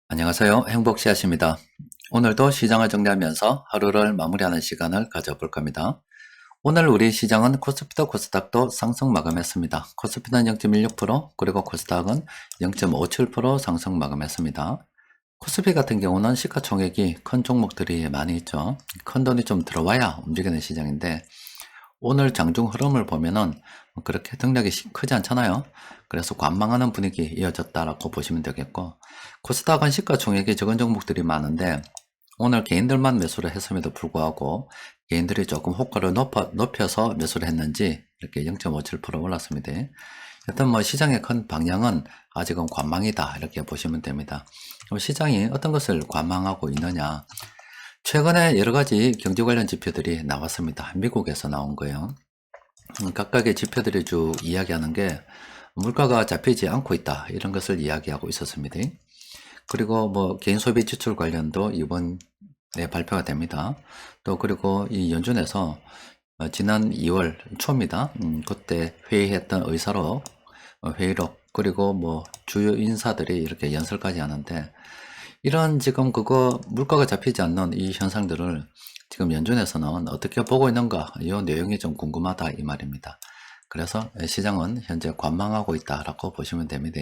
안녕하세요. 행복씨앗입니다. 오늘도 시장을 정리하면서 하루를 마무리하는 시간을 가져볼 겁니다. 오늘 우리 시장은 코스피도 코스닥도 상승 마감했습니다. 코스피는 0.16%, 그리고 코스닥은 0.57% 상승 마감했습니다. 코스피 같은 경우는 시가총액이 큰 종목들이 많이 있죠. 큰 돈이 좀 들어와야 움직이는 시장인데, 오늘 장중 흐름을 보면은 그렇게 등락이 크지 않잖아요. 그래서 관망하는 분위기 이어졌다라고 보시면 되겠고, 코스닥은 시가총액이 적은 종목들이 많은데 오늘 개인들만 매수를 했음에도 불구하고 개인들이 조금 호가를 높여서 매수를 했는지 이렇게 0.57% 올랐습니다. 일단 뭐 시장의 큰 방향은 아직은 관망이다 이렇게 보시면 됩니다. 그럼 시장이 어떤 것을 관망하고 있느냐? 최근에 여러 가지 경제 관련 지표들이 나왔습니다. 미국에서 나온 거예요. 각각의 지표들이 쭉 이야기하는 게 물가가 잡히지 않고 있다 이런 것을 이야기하고 있었습니다. 그리고 뭐 개인 소비 지출 관련도 이번에 발표가 됩니다. 또 그리고 이 연준에서 지난 2월 초입니다. 그때 회의했던 의사록, 회의록, 그리고 뭐 주요 인사들이 이렇게 연설까지 하는데, 이런 지금 그거 물가가 잡히지 않는 이 현상들을 지금 연준에서는 어떻게 보고 있는가, 이 내용이 좀 궁금하다 이 말입니다. 그래서 시장은 현재 관망하고 있다라고 보시면 됩니다.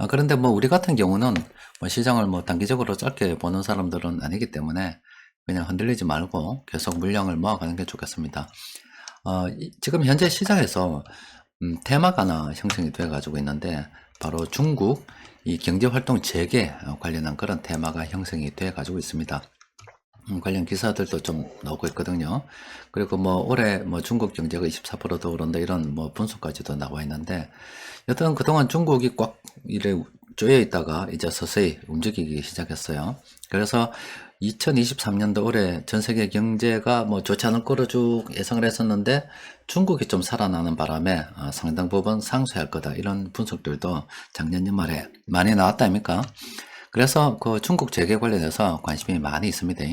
그런데 뭐 우리 같은 경우는 뭐 시장을 뭐 단기적으로 짧게 보는 사람들은 아니기 때문에 그냥 흔들리지 말고 계속 물량을 모아가는 게 좋겠습니다. 지금 현재 시장에서 테마가 하나 형성이 되어 가지고 있는데, 바로 중국 이 경제활동 재개 관련한 그런 테마가 형성이 되어 가지고 있습니다. 관련 기사들도 좀 나오고 있거든요. 그리고 뭐 올해 뭐 중국 경제가 24%도 오른다 이런 뭐 분석까지도 나와 있는데, 여튼 그동안 중국이 꽉 이래 쪼여 있다가 이제 서서히 움직이기 시작했어요. 그래서 2023년도 올해 전 세계 경제가 뭐 좋지 않을 거로 쭉 예상을 했었는데, 중국이 좀 살아나는 바람에 상당 부분 상쇄할 거다 이런 분석들도 작년 연말에 많이 나왔다 아닙니까? 그래서 그 중국 재계 관련해서 관심이 많이 있습니다.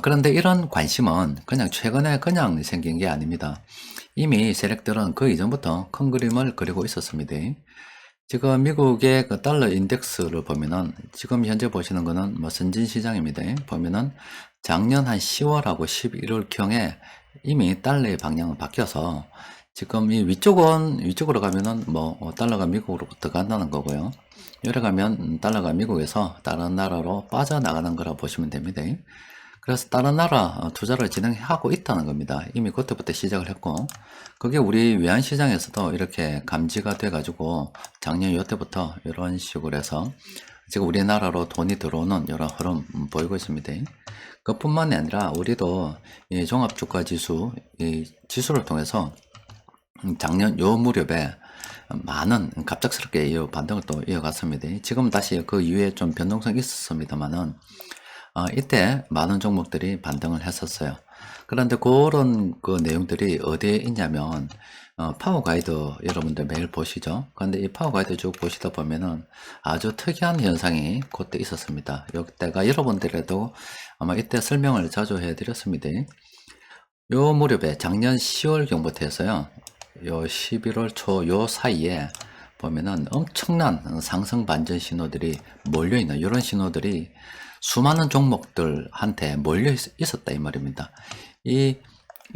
그런데 이런 관심은 그냥 최근에 그냥 생긴 게 아닙니다. 이미 세력들은 그 이전부터 큰 그림을 그리고 있었습니다. 지금 미국의 그 달러 인덱스를 보면은 지금 현재 보시는 거는 뭐 선진 시장입니다. 보면은 작년 한 10월하고 11월경에 이미 달러의 방향은 바뀌어서 지금 이 위쪽으로 가면은 뭐 달러가 미국으로부터 간다는 거고요. 여기 가면 달러가 미국에서 다른 나라로 빠져나가는 거라 보시면 됩니다. 그래서 다른 나라 투자를 진행하고 있다는 겁니다. 이미 그때부터 시작을 했고, 그게 우리 외환시장에서도 이렇게 감지가 돼가지고 작년 요때부터 이런 식으로 해서 지금 우리나라로 돈이 들어오는 이런 흐름 보이고 있습니다. 그뿐만이 아니라 우리도 이 종합주가지수 이 지수를 통해서 작년 요 무렵에 많은 갑작스럽게 반등을 또 이어갔습니다. 지금 다시 그 이후에 좀 변동성이 있었습니다만은 이때 많은 종목들이 반등을 했었어요. 그런데 그런 그 내용들이 어디에 있냐면 파워 가이드 여러분들 매일 보시죠. 그런데 이 파워 가이드 쭉 보시다 보면은 아주 특이한 현상이 그때 있었습니다. 이때가 여러분들에도 아마 이때 설명을 자주 해드렸습니다. 요 무렵에 작년 10월경부터 해서요, 요 11월 초 요 사이에 보면은 엄청난 상승 반전 신호들이 몰려있는 이런 신호들이 수많은 종목들한테 몰려 있었다 이 말입니다. 이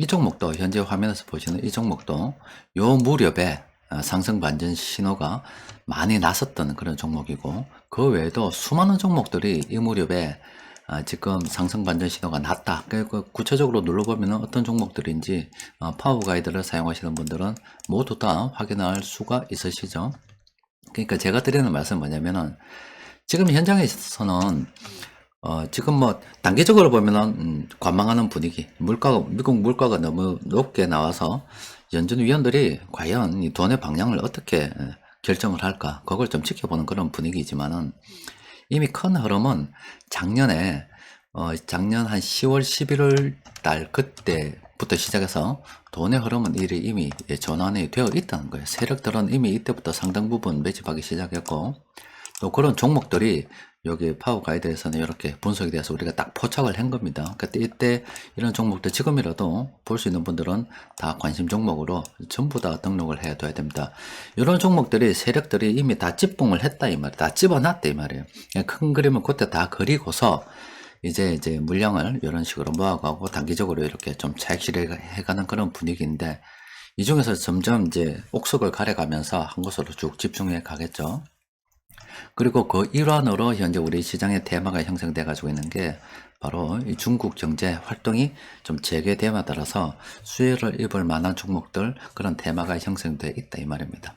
종목도 현재 화면에서 보시는 이 종목도 요 무렵에 상승 반전 신호가 많이 났었던 그런 종목이고, 그 외에도 수많은 종목들이 이 무렵에 지금 상승 반전 신호가 났다. 그 구체적으로 눌러보면 어떤 종목들인지 파워 가이드를 사용하시는 분들은 모두 다 확인할 수가 있으시죠. 그러니까 제가 드리는 말씀은 뭐냐면은, 지금 현장에 있어서는 지금 뭐 단기적으로 보면은 관망하는 분위기, 미국 물가가 너무 높게 나와서 연준 위원들이 과연 이 돈의 방향을 어떻게 결정을 할까, 그걸 좀 지켜보는 그런 분위기지만은, 이미 큰 흐름은 작년에 작년 한 10월 11월 달 그때부터 시작해서 돈의 흐름은 이미 전환이 되어 있다는 거예요. 세력들은 이미 이때부터 상당 부분 매집하기 시작했고, 또 그런 종목들이 여기 파워 가이드에서는 이렇게 분석이 돼서 우리가 딱 포착을 한 겁니다. 그때 이때 이런 종목들 지금이라도 볼 수 있는 분들은 다 관심 종목으로 전부 다 등록을 해둬야 됩니다. 이런 종목들이 세력들이 이미 다 찌뽕을 했다 이 말이에요. 다 집어놨다 이 말이에요. 큰 그림을 그때 다 그리고서 이제 물량을 이런 식으로 모아가고 단기적으로 이렇게 좀 차익 실현해가는 그런 분위기인데, 이 중에서 점점 이제 옥석을 가려가면서 한 곳으로 쭉 집중해 가겠죠. 그리고 그 일환으로 현재 우리 시장의 테마가 형성돼 가지고 있는 게 바로 이 중국 경제 활동이 좀 재개됨에 따라서 수혜를 입을 만한 종목들, 그런 테마가 형성돼 있다 이 말입니다.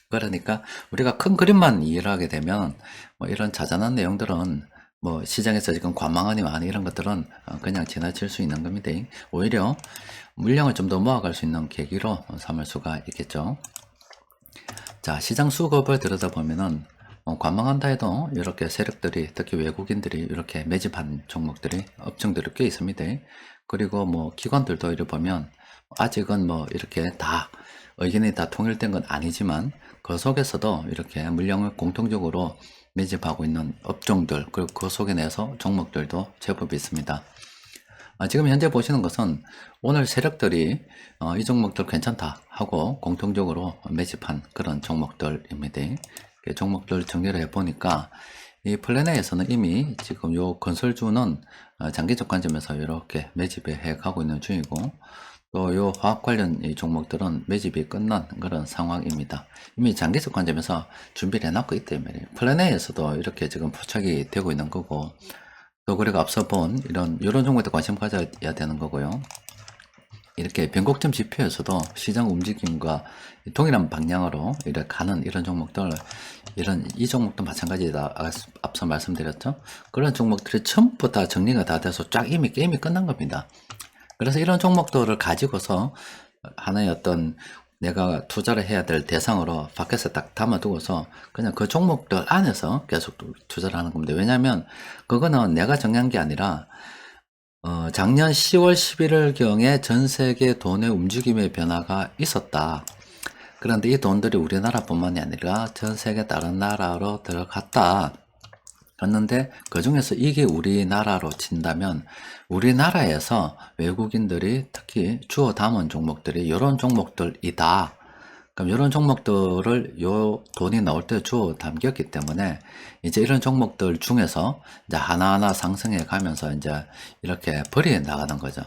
그러니까 우리가 큰 그림만 이해를 하게 되면 뭐 이런 자잘한 내용들은 뭐 시장에서 지금 관망하니 많이 이런 것들은 그냥 지나칠 수 있는 겁니다. 오히려 물량을 좀 더 모아갈 수 있는 계기로 삼을 수가 있겠죠. 자, 시장 수급을 들여다보면은 관망한다 해도 이렇게 세력들이, 특히 외국인들이 이렇게 매집한 종목들이, 업종들이 꽤 있습니다. 그리고 뭐 기관들도 이를 보면 아직은 뭐 이렇게 다 의견이 다 통일된 건 아니지만 그 속에서도 이렇게 물량을 공통적으로 매집하고 있는 업종들, 그리고 그 속에 내서 종목들도 제법 있습니다. 지금 현재 보시는 것은 오늘 세력들이 이 종목들 괜찮다 하고 공통적으로 매집한 그런 종목들입니다. 종목들 정리를 해보니까 이 플랜 A에서는 이미 지금 요 건설주는 장기적 관점에서 이렇게 매집해 가고 있는 중이고, 또 요 화학 관련 이 종목들은 매집이 끝난 그런 상황입니다. 이미 장기적 관점에서 준비를 해놨고 있기 때문에 플랜 A에서도 이렇게 지금 포착이 되고 있는 거고, 또 그리고 앞서 본 이런 종목에 관심 가져야 되는 거고요. 이렇게 변곡점 지표에서도 시장 움직임과 동일한 방향으로 이렇게 가는 이런 종목들, 이 종목도 마찬가지다. 앞서 말씀드렸죠. 그런 종목들이 전부 다 정리가 다 돼서 쫙 이미 게임이 끝난 겁니다. 그래서 이런 종목들을 가지고서 하나의 어떤 내가 투자를 해야 될 대상으로 밖에서 딱 담아두고서 그냥 그 종목들 안에서 계속 투자를 하는 겁니다. 왜냐하면 그거는 내가 정한 게 아니라 작년 10월 11월경에 전 세계 돈의 움직임의 변화가 있었다. 그런데 이 돈들이 우리나라뿐만이 아니라 전 세계 다른 나라로 들어갔다. 그랬는데 그 중에서 이게 우리나라로 친다면 우리나라에서 외국인들이 특히 주워 담은 종목들이 이런 종목들이다. 그럼 이런 종목들을 요 돈이 나올 때 주워 담겼기 때문에 이제 이런 종목들 중에서 이제 하나하나 상승해 가면서 이제 이렇게 버리게 나가는 거죠.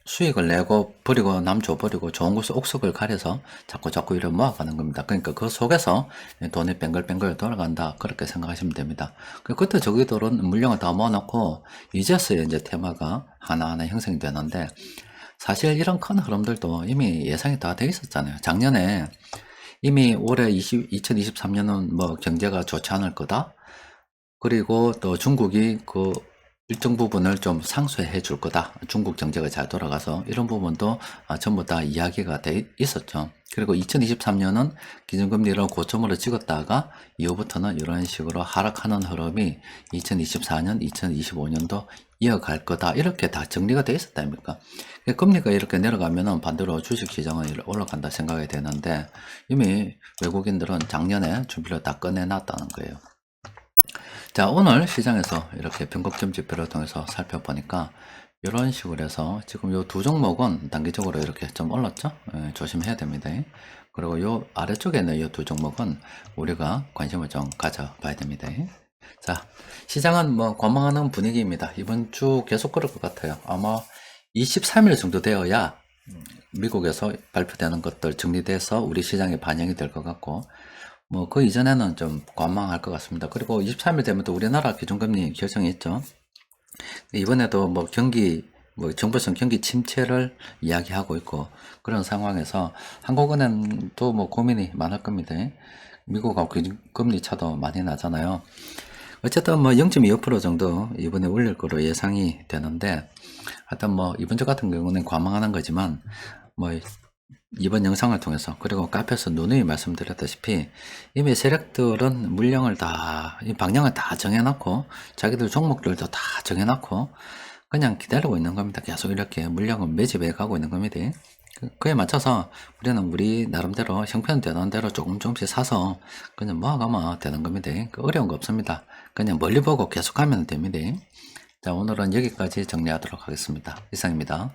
수익을 내고 버리고 남 줘버리고 좋은 곳에 옥석을 가려서 자꾸 이렇게 모아가는 겁니다. 그러니까 그 속에서 돈이 뱅글뱅글 돌아간다, 그렇게 생각하시면 됩니다. 그때 저기들은 물량을 다 모아놓고 이제서야 이제 테마가 하나하나 형성이 되는데, 사실 이런 큰 흐름들도 이미 예상이 다 돼 있었잖아요. 작년에 이미 올해 2023년은 뭐 경제가 좋지 않을 거다. 그리고 또 중국이 그 일정 부분을 좀 상쇄해 줄 거다. 중국 경제가 잘 돌아가서 이런 부분도 전부 다 이야기가 돼 있었죠. 그리고 2023년은 기준금리를 고점으로 찍었다가 이후부터는 이런 식으로 하락하는 흐름이 2024년, 2025년도 이어갈 거다. 이렇게 다 정리가 돼 있었다 아닙니까? 금리가 이렇게 내려가면은 반대로 주식시장은 올라간다 생각이 되는데, 이미 외국인들은 작년에 준비를 다 꺼내놨다는 거예요. 자, 오늘 시장에서 이렇게 변곡점 지표를 통해서 살펴보니까 이런 식으로 해서 지금 요 두 종목은 단기적으로 이렇게 좀 올랐죠? 조심해야 됩니다. 그리고 요 아래쪽에 있는 이 두 종목은 우리가 관심을 좀 가져봐야 됩니다. 자, 시장은 뭐 관망하는 분위기입니다. 이번 주 계속 그럴 것 같아요. 아마 23일 정도 되어야 미국에서 발표되는 것들 정리돼서 우리 시장에 반영이 될 것 같고, 뭐 그 이전에는 좀 관망할 것 같습니다. 그리고 23일 되면 또 우리나라 기준금리 결정이 있죠. 이번에도 뭐 정부에서는 경기 침체를 이야기하고 있고, 그런 상황에서 한국은행도 뭐 고민이 많을 겁니다. 미국하고 기준금리 차도 많이 나잖아요. 어쨌든 뭐 0.25% 정도 이번에 올릴 거로 예상이 되는데, 하여튼 뭐 이번 주 같은 경우는 관망하는 거지만, 뭐 이번 영상을 통해서, 그리고 카페에서 누누이 말씀드렸다시피 이미 세력들은 물량을 다, 이 방향을 다 정해놨고 자기들 종목들도 다 정해놨고 그냥 기다리고 있는 겁니다. 계속 이렇게 물량을 매집해 가고 있는 겁니다. 그에 맞춰서 우리는 우리 나름대로 형편되는 대로 조금씩 사서 그냥 모아가면 되는 겁니다. 어려운 거 없습니다. 그냥 멀리 보고 계속하면 됩니다. 자, 오늘은 여기까지 정리하도록 하겠습니다. 이상입니다.